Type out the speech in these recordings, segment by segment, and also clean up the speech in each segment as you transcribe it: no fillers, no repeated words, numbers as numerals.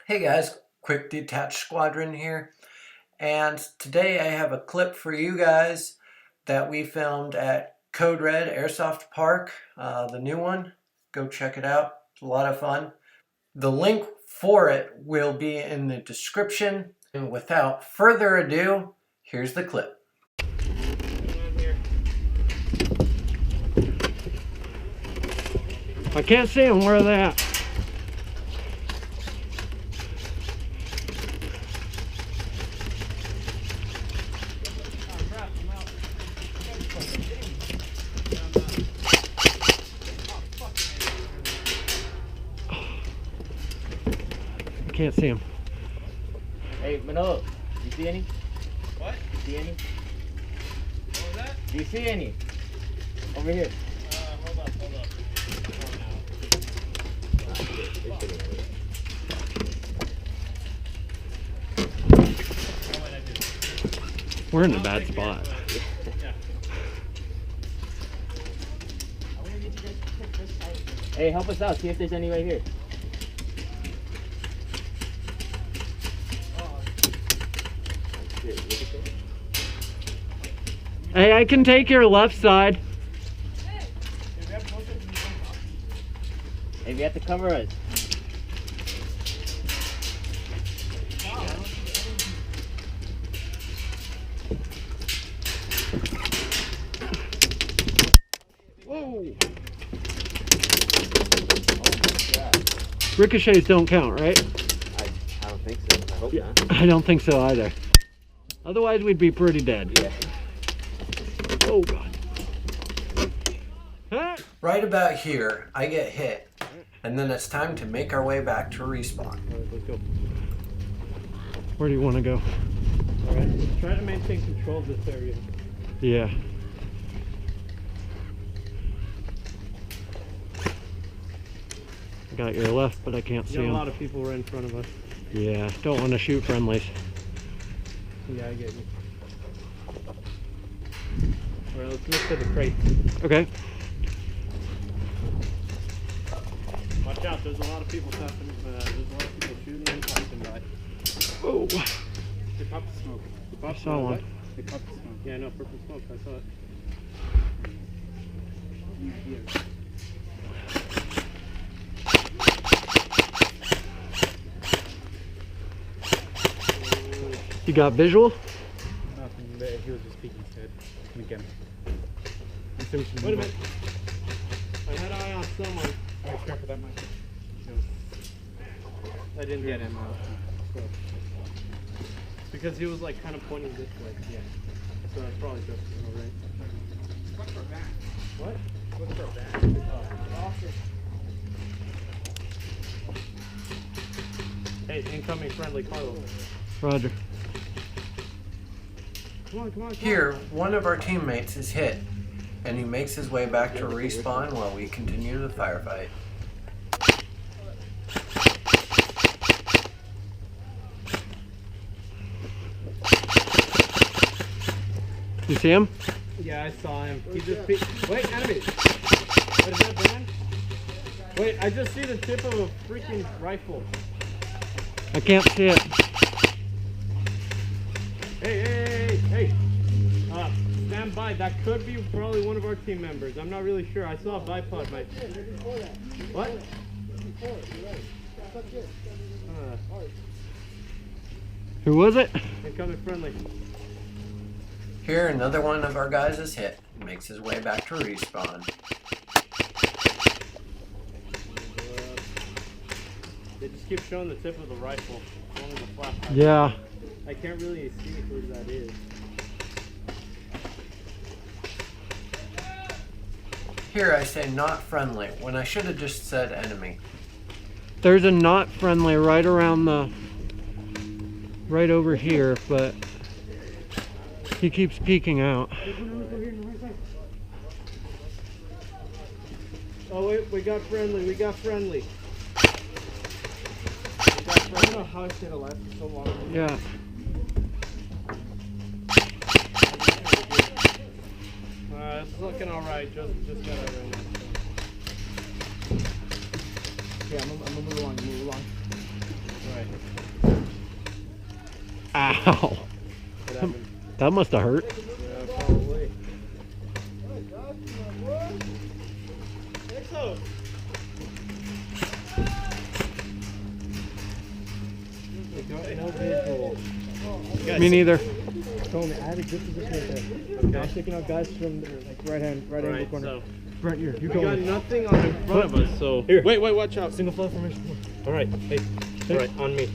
Hey guys, quick detached squadron here, and today I have a clip for you guys that we filmed at Code Red Airsoft Park, the new one. Go check it out, it's a lot of fun. The link for it will be in the description, and without further ado, here's the clip. I can't see them, where are they at? I can't see them. Hey, Manolo, you see any? What? You see any? What was that? Do you see any? Over here. Hold up. We're in a bad spot. Hey, help us out. See if there's any right here. Hey, I can take your left side. Hey, we have to cover us. Whoa! Ricochets don't count, right? I don't think so. I hope not. I don't think so either. Otherwise, we'd be pretty dead. Yeah. Oh, God. Huh? Right about here, I get hit, and then it's time to make our way back to respawn. All right, let's go. Where do you want to go? All right, let's try to maintain control of this area. Yeah. I got your left, but I can't see You got a them. lot of people right in front of us. Yeah, don't want to shoot friendlies. Yeah, I get you. All right, let's move to the crate. Okay. Watch out, there's a lot of people passing. There's a lot of people shooting and passing by. Oh, They popped the smoke. I saw one. They popped the smoke. Yeah, no, purple smoke. I saw it. You got visual? Nothing. He was just peeking his head. Again. Wait a minute. I had an eye on someone. Alright, careful, that might be. I didn't get him. Because he was like kind of pointing this way. Yeah. So that's probably just alright. What's for back? What? What's for back? Hey, incoming friendly Carlos. Roger. Come on. Here, one of our teammates is hit, and he makes his way back to respawn while we continue the firefight. You see him? Yeah, I saw him. He just peeked. Wait, enemy! What is that, Dan? Wait, I just see the tip of a freaking rifle. I can't see it. Hey! Stand by. That could be probably one of our team members. I'm not really sure. I saw a bipod. What? Who was it? Incoming friendly. Here, another one of our guys is hit, and makes his way back to respawn. They just keep showing the tip of the rifle. Only the flashlight. Yeah. I can't really see who that is. Here I say not friendly, when I should have just said enemy. There's a not friendly right around right over here, but he keeps peeking out. Oh wait, we got friendly. I don't know how I stayed alive for so long. Yeah. It's looking alright, just got it right now. Yeah, I'm gonna move along. Alright. Wow. What happened? That must have hurt. Yeah, probably. No visual. Me neither. Told me I had a good position right there. Okay. I was taking out guys from the right hand corner. So Right here. You we got nothing on in front of us. So here. Wait, watch out. Single file formation. All right. Hey. All right, on me.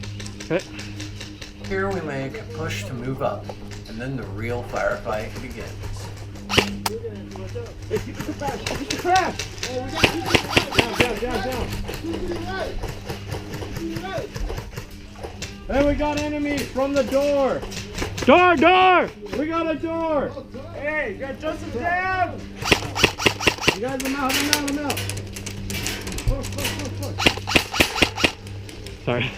Okay. Here we make a push to move up, and then the real firefight begins. Hey, keep the crash. Keep the crash. Hey, we got to keep the crash. Down. Hey, we got enemies from the door. Door! We got a door. Hey, you got Joseph down. You guys, I'm out. Push. Sorry.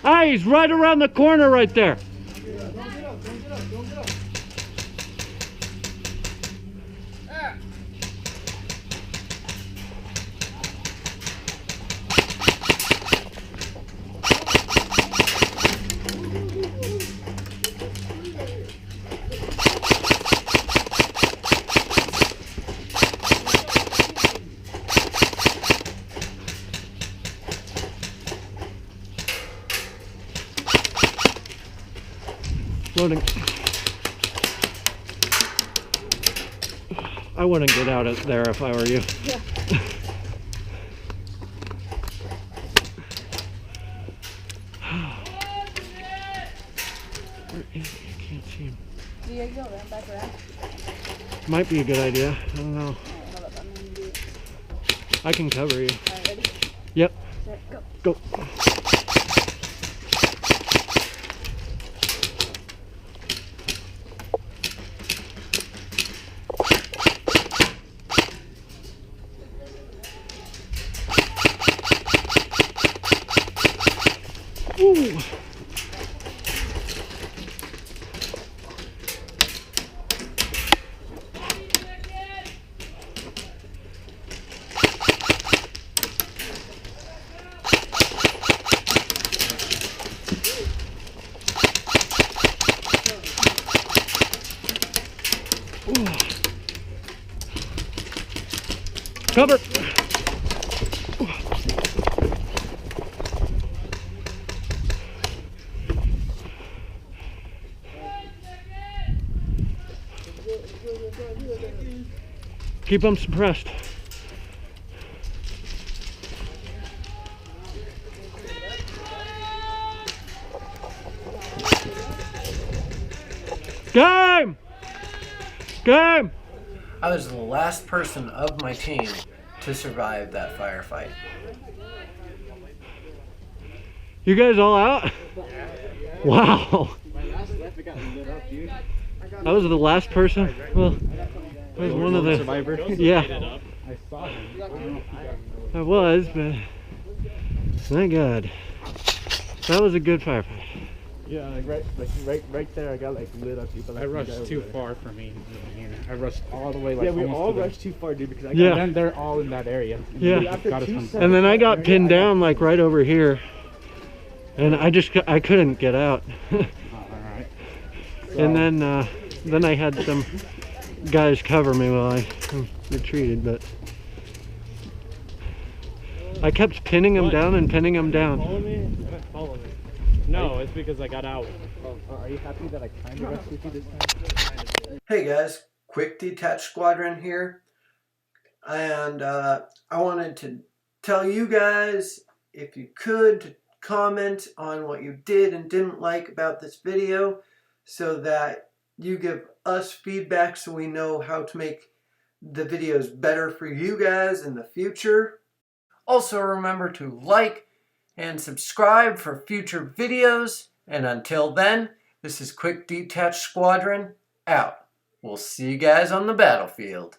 Ah, he's right around the corner right there. Don't get up. Loading. I wouldn't get out of there if I were you. Yeah. Where is he? I can't see him. Do you go around, back around? Might be a good idea. I don't know. Alright, hold up, I'm gonna do it. I can cover you. Alright, ready? Yep. Set, Go. go. Ooh. Cover. Keep them suppressed. Game! Game! I was the last person of my team to survive that firefight. You guys all out? Wow. I was the last person. Well, I was one of the survivor. Yeah, I saw him. I was, but thank God. That was a good firefight. Yeah, right there. I got like lit up people. I rushed too far for me. I rushed all the way. Like, Yeah, we almost all to rushed too far, dude. Because I got Yeah. And then they're all in that area. Yeah. Got us from- And then I got pinned down like right over here, and I couldn't get out. all right. And then I had some guys cover me while I retreated, but I kept pinning them down and pinning them down. Follow me. Follow me. No, it's because I got out. Are you happy that I kind of rescued you this time? Hey guys, quick detached squadron here, and I wanted to tell you guys, if you could, to comment on what you did and didn't like about this video, so that you give us feedback so we know how to make the videos better for you guys in the future. Also remember to like and subscribe for future videos, and until then, this is Quick Detached Squadron out. We'll see you guys on the battlefield.